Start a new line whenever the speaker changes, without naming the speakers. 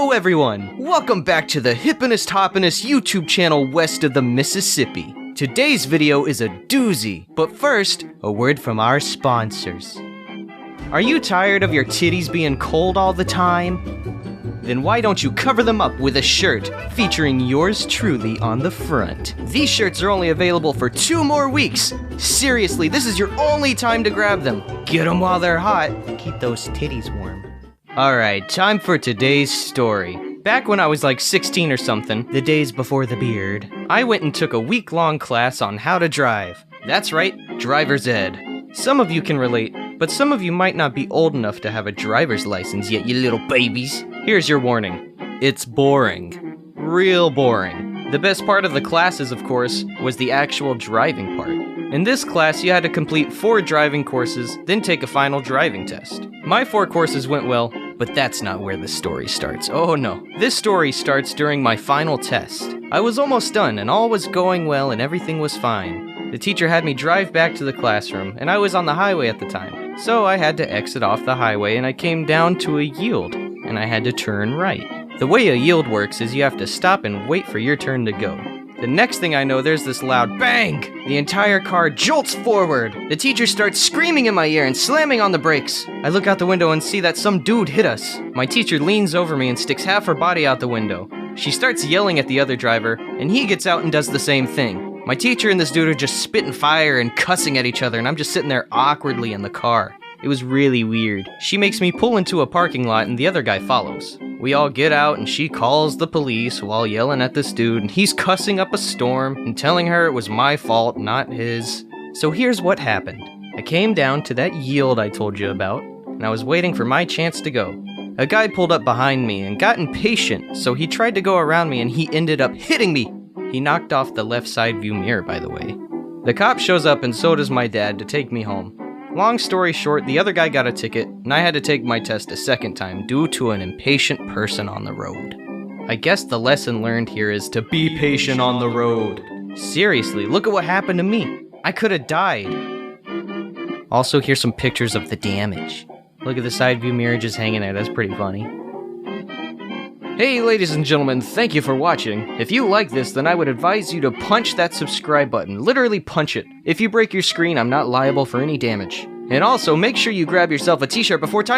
Hello everyone! Welcome back to the hippinest hoppinest YouTube channel west of the Mississippi. Today's video is a doozy, but first, a word from our sponsors. Are you tired of your titties being cold all the time? Then why don't you cover them up with a shirt featuring yours truly on the front? These shirts are only available for 2 more weeks. Seriously, this is your only time to grab them. Get them while they're hot. Keep those titties warm. Alright, time for today's story. Back when I was like 16 or something, the days before the beard, I went and took a week-long class on how to drive. That's right, driver's ed. Some of you can relate, but some of you might not be old enough to have a driver's license yet, you little babies. Here's your warning. It's boring. Real boring. The best part of the classes, of course, was the actual driving part. In this class, you had to complete 4 driving courses, then take a final driving test. My 4 courses went well, but that's not where the story starts. Oh no. This story starts during my final test. I was almost done, and all was going well, and everything was fine. The teacher had me drive back to the classroom, and I was on the highway at the time. So I had to exit off the highway, and I came down to a yield, and I had to turn right. The way a yield works is you have to stop and wait for your turn to go. The next thing I know, there's this loud bang! The entire car jolts forward! The teacher starts screaming in my ear and slamming on the brakes. I look out the window and see that some dude hit us. My teacher leans over me and sticks half her body out the window. She starts yelling at the other driver, and he gets out and does the same thing. My teacher and this dude are just spitting fire and cussing at each other, and I'm just sitting there awkwardly in the car. It was really weird. She makes me pull into a parking lot and the other guy follows. We all get out and she calls the police while yelling at this dude, and he's cussing up a storm and telling her it was my fault, not his. So here's what happened. I came down to that yield I told you about, and I was waiting for my chance to go. A guy pulled up behind me and got impatient, so he tried to go around me and he ended up hitting me. He knocked off the left side view mirror, by the way. The cop shows up and so does my dad to take me home. Long story short, the other guy got a ticket, and I had to take my test a second time due to an impatient person on the road. I guess the lesson learned here is to be patient on the road. Seriously, look at what happened to me. I could have died. Also, here's some pictures of the damage. Look at the side view mirror just hanging there, that's pretty funny. Hey ladies and gentlemen, thank you for watching. If you like this, then I would advise you to punch that subscribe button. Literally punch it. If you break your screen, I'm not liable for any damage. And also, make sure you grab yourself a t-shirt before time